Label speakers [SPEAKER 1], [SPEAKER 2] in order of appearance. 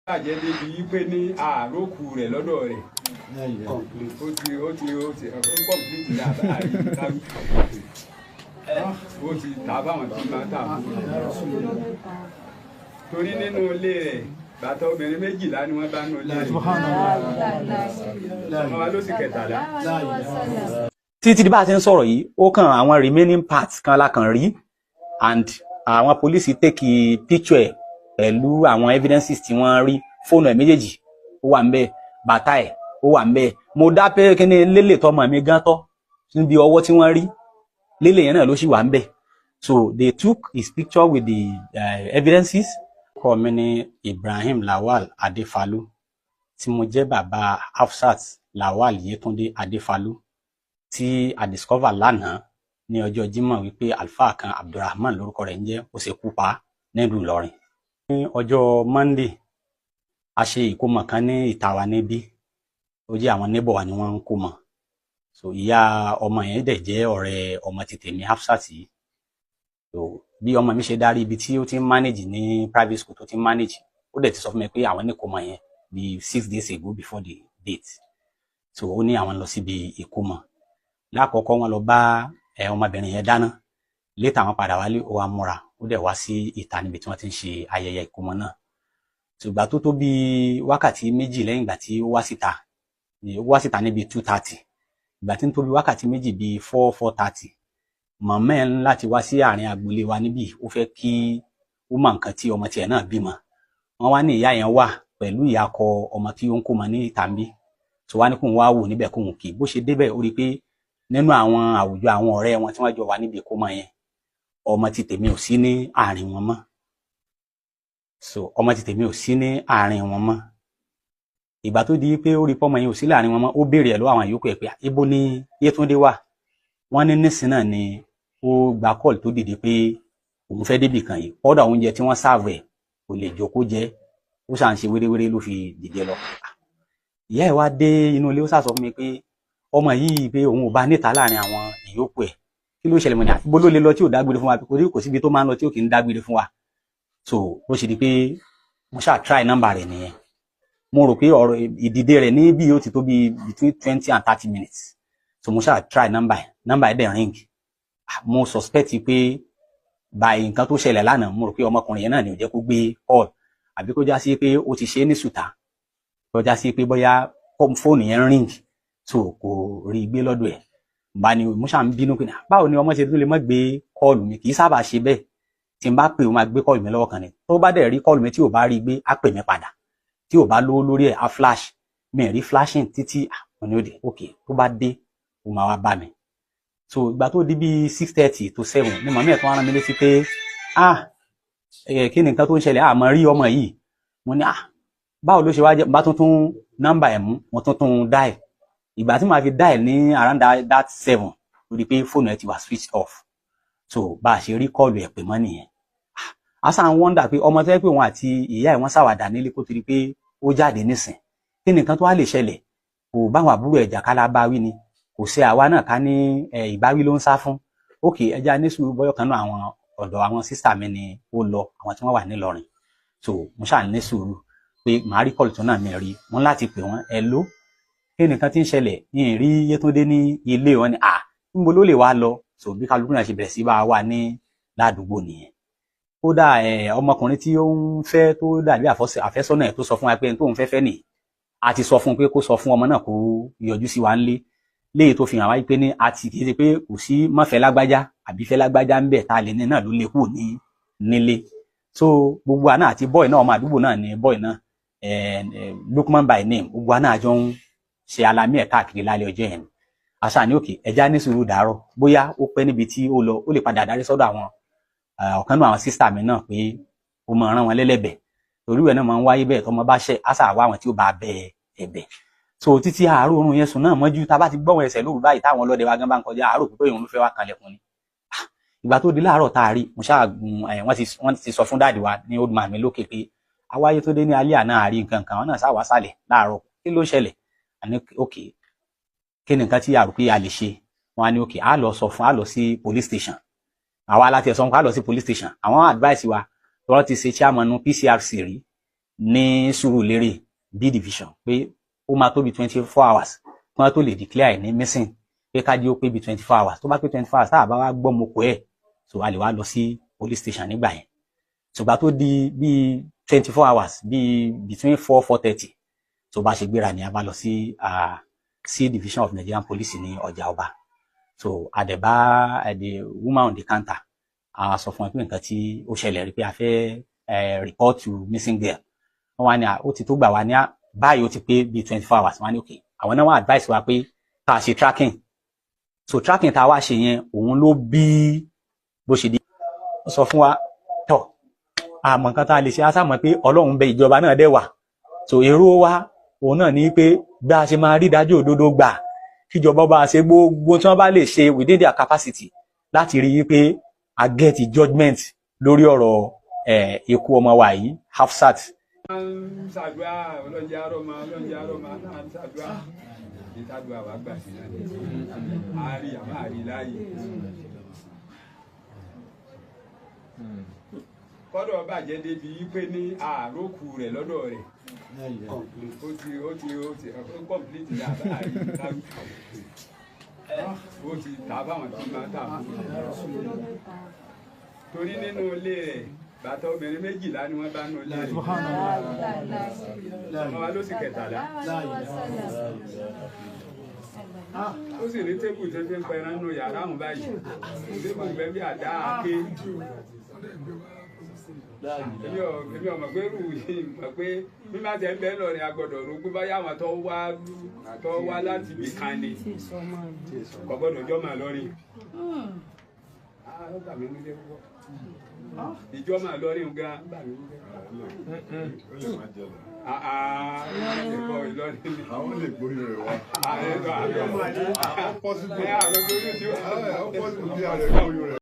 [SPEAKER 1] bàjẹ́ débi pé ní àròkù rẹ̀ lọ́dọ̀ rẹ̀ ó ti kọ̀m̀pìlìtì dáadáa rí kárù ó ti tà báwọn tí máa tà fún torí nínú ilé rẹ̀ bàtà obìnrin 12 ni wọ́n bá nù ilé rẹ̀ ọmọ wa ló sì 13.
[SPEAKER 2] títí di bá a ti ń sọ̀rọ̀ yìí ó kàn àwọn remaining parts kan lákàn rí and àwọn police take picture ẹ̀ pẹ̀lú àwọn evidences tí wọ́n rí fóònù ẹ̀ méjèèjì ó wà ńbẹ̀ bàtà ẹ̀ ó wà ńbẹ̀ mo dá pé kíní lélè tọmọ mi gan tọ́ níbi ọwọ́ tí wọ́n rí lélè yẹn náà ló sì wà ńbẹ̀ so they took his picture with the evidences. Kọ́ mi ní Ibrahim Lawal Adefalu tí mo jẹ́ bàbá Hafsat Lawal Yetunde Adefalu tí a discover lánàá ní ọjọ́ Jímọ̀ wípé alfa kan Abdulrahman lórúkọ rẹ̀ ń jẹ́ ó ṣekú pa nílùú Ìlọrin. Ní ọjọ́ Monday a ṣe ìkómọ kan ní ìta wa níbí ó jẹ́ àwọn neighbor wa ni wọ́n ń kómọ so ìyá ọmọ yẹn dẹ̀ jẹ́ ọ̀rẹ́ ọmọ ti tèmi Hafsat yìí so bí ọmọ mi ṣe darí ibi tí ó ti ń manage ní private school tó ti ń manage ó dẹ̀ ti sọ fún mi pé àwọn ní ìkómọ yẹn bí 6 days ago before the date so ó ní àwọn lọ síbi ìkómọ lákọ̀ọ́kọ́ wọn lọ bá ọmọbìnrin yẹn dáná létà wọn padà wálé ó wá múra ó dẹ̀ wá sí ìta níbi tí wọ́n ti ń ṣe ayẹyẹ ìkómọ náà ṣùgbọ́n tó tó bí wákàtí méjì lẹ́yìn ìgbà tí ó wá síta níbi 2:30 ìgbà tí ń tó bí wákàtí méjì bí 4:30 mọ̀mọ́ ẹ̀ ń láti wá sí àárín agboolé wa níbí ó fẹ́ kí ó mọ nǹkan tí ọmọ tiẹ̀ náà bímọ wọ́n wá ní ìyá yẹn wà pẹ̀lú ìyàkọ ọmọ tí ó ń kómọ ní ìta ń bí tó wá ní kóun wá wò níbẹ̀ kóun kì í bó ṣe débẹ̀ ó rí i pé nínú àwọn àwùjọ àwọn ọ̀rẹ́ wọn tí wọ́n jọ wà níbi ìkómọ yẹn ọmọ ti tèmi ò sí ní àárín wọn mọ́ so ọmọ ti tèmi ò sí ní àárín wọn mọ́ ìgbà tó di pé ó rí pọ́mọ yẹn ò sí láàrin wọn mọ́ ó béèrè ẹ̀ lọ́wọ́ àwọn yòókù ẹ̀ pé ibo ni Yétúndé wà wọ́n ní nísìn náà ni ó gba kọ́ọ̀lù tó dìde pé òun fẹ́ débì kan yìí ọ̀dọ̀ oúnjẹ tí wọ́n sáàvù ẹ̀ kò lè jókòó jẹ ó ṣàn ṣe wéréwéré ló fi dìde lọ ìyá ẹ̀ wá dé inú ilé ó sàsọ fún mi pé ọmọ yìí pé òun ò bá níta láàrin àwọn ìyókù ẹ̀ kí ló ṣẹlẹ̀ mọ́ ni ibo ló lè lọ tí ò dágbére fún wa kò síbi tó máa ń lọ tí ò kì í dágbére fún wa so bó ṣe di pé mo ṣáà try number rẹ̀ nìyẹn mo rò pé ọ̀rọ̀ ìdìde rẹ̀ ní bí ó ti tó bí between 20 and 30 minutes so mo ṣáà try number ẹ̀ dẹ̀ ring mo suspect pé by nǹkan tó ṣẹlẹ̀ lánàá mo rò pé ọmọkùnrin yẹn náà ni ò jẹ́ kó gbé call àbí kó já sí pé ó ti ṣe é ní sùtà kó já sí pé bóyá fóònù yẹn ring so kò rí gbé lọ́dọ̀ ẹ̀ bá ní mo ṣáà ń bínú pé báwo ni ọmọ ṣe tó lè má gbé call mi kì í sábà ṣe bẹ́ẹ̀ tí n bá pè ó máa gbé call mi lọ́wọ́ kan ni tó bá dẹ̀ rí call mi tí ò bá rí gbé á pè mí padà tí ò bá lówó lórí ẹ̀ á flash mi rí flashing títí àwọn ni ó dé ok tó bá dé ó máa wá bá mi so ìgbà tó di bí 6:30 to 7 ni màmí ẹ̀ tó rán mi létí pé kí ni nǹkan tó ń ṣẹlẹ̀ àmọ́ rí ọmọ yìí mo ní báwo ló ṣe wá jẹ́ bá tuntun nọ́mbà ẹ̀ mú mo tuntun dial ìgbà tí màá fi dial ní around that 7 lórí pé fóònù ẹ̀ ti wà switched off so bá a ṣe rí kọ́ọ̀lù ẹ̀ pè mọ́ nìyẹn asa ń wọ́ndà pé ọmọ tó yẹ pé òun àti ìyá ẹ̀ wọ́n ṣàwàdà nílé kó torí pé ó jáde nísìn kí ni nǹkan tó wá lè ṣẹlẹ̀ kò báwọn àbúrò ẹ̀jà kálá bá wí ni kò ṣe àwa náà ká ní ìbáwí ló ń sá fún òkè ẹja nísù bọ́yọ̀ kan náà àwọn ọ̀dọ̀ àwọn sísà mi ni ó lọ àwọn tí wọ́n wà nílọrin so mo ṣáà ní sùúrù pé màá rí kọ́ọ̀lù tó náà mi rí wọn láti pè wọ́n hello kí ni nǹkan tí ń ṣẹlẹ̀ ní ìrí Yétúndé ní ilé wọn ni níbo ló lè wá lọ so bí kálukú náà ṣe bẹ̀rẹ̀ sí bá wà ní ládùúgbò nìyẹn kódà ọmọkùnrin tí ó ń fẹ́ tó dàbí àfẹ́sọ́nà ẹ̀ tó sọ fún wa pé tó ń fẹ́fẹ́ nìyí a ti sọ fún un pé kó sọ fún ọmọ náà kó yọjú sí wa ńlé léyìí tó fi hàn wáyé pé ní a ti kì í ṣe pé kò sí mọ́fẹ́ lágbájá àbí fẹ́ lágbájá ń bẹ̀ tá a lè ní náà ló lè kú nílé so gbogbo àná àti bọ́ì náà ọmọ àdúgbò náà ni bọ́ì náà Lukman by name gbogbo àná àjọ ń ṣe alamí ẹ̀ káàkiri lálẹ́ ọjọ́ yẹn àṣà ní òkè ẹja ní sùúrù dàárọ̀ bóyá ó pẹ́ níbi tí ó lọ ó lè padà darí sọ́dọ̀ àwọn ọ̀kan náà àwọn sísítà mi náà pé ó máa rán wọn lẹ́lẹ́bẹ̀ torí ẹ̀ náà máa ń wáyé bẹ́ẹ̀ tọmọ bá ṣẹ̀ àṣà wá àwọn tí ó bá bẹ ẹ̀bẹ̀ so títí àárò oorun yẹn sùn náà mọ́jú tá a bá ti gbọ́wọ́ ẹsẹ̀ lóru báyìí táwọn ọlọ́dẹ wa gan bá ń kọjá àárò pípé òun ló fẹ́ wá kanlẹ̀kùn ni ìgbà tó di láàárọ̀ tá a rí mo ṣáà gun wọ́n ti sọ fún dáàdì wa ní old man mi lókè pé awáyé tó dé ní alẹ́ àná àárí nǹkan kan wọn náà sáà wá sálẹ̀ láàárọ̀ kí ló ṣẹlẹ̀ àní òkè kí ni nǹkan tí a rò pé a lè ṣe wọn á ní òkè á lọ sí police station àwa láti ẹ̀sọ́ wọn á lọ sí police station àwọn advice wa lọ́rọ́ ti ṣe chairman PCRC rí ní Surulere B division pé ó máa tó bí 24 hours kí wọ́n tó lè declare ní missing pé ká jẹ́ ó pé bí 24 hours tó bá pé 24 hours tá a bá wá gbọ́ moko ẹ̀ so a lè wá lọ sí police station nígbà yẹn ṣùgbọ́n tó di bí 24 hours bí between 4-4:30 so bá ṣe gbéra ni a bá lọ sí C division of Nigerian Police ní Ọjà Ọba so àdẹ̀bá the woman on the counter a sọ fún ẹ pé nǹkan tí ó ṣẹlẹ̀ rí pé a fẹ́ report to missing girl wọ́n wá ní ó ti tó gbà wá ní báyìí ó ti pé bí 24 hours wọ́n ní okay àwọn náà wọ́n advice wa pé ká ṣe tracking so tracking tá a wá ṣe yẹn òun ló bí bó ṣe di ó sọ fún wa tọ àmọ́ nǹkan tá a lè ṣe á sàmọ́ pé Ọlọ́run bẹ ìjọba náà dẹ̀ wà so èrò wa òun náà ní pé bí a ṣe máa rí dájú òdodo gbà kíjọba bá ṣe gbogbo tí wọ́n bá lè ṣe within their capacity láti rí i pé a get judgement lórí ọ̀rọ̀ ikú ọmọ wa yìí Hafsat.
[SPEAKER 1] ṣàdúrà ọlọ́njẹ́ àrọ́mà náà ṣàdúrà ìtàdúrà wà gbà sí náà àárí àmà àrí láàyè. kọ́dọ̀ bàjẹ́ débi pé ní àrókù rẹ̀ lọ́dọ̀ rẹ̀ ó ti complete ní àbáàrí ó ti tà báwọn tí máa tà fún torí nínú ilé rẹ̀ bàtà obìnrin 12 ni wọ́n bá nù ilé rẹ̀ ọmọ wa ló sì 13 ó sì ní tébù tó fi ń pẹran nù yàrá àwọn báyìí tébù bẹ́ẹ̀ bí àdá àké èmi ọmọ pé rú yìí mọ̀ pé bí má jẹ́ ń bẹ́ẹ̀ lọ́rin agbọ́dọ̀ rúgbó bá yàwọn tó wá láti ibì kan ni kò gbọ́dọ̀ jọ́ máa lọ́rin ìjọ máa lọ́rin ń ga Ìlọrin ni àwọn lè gbórí rẹ̀ wá àwọn pọ́sibú bí ààrẹ gbórí rẹ̀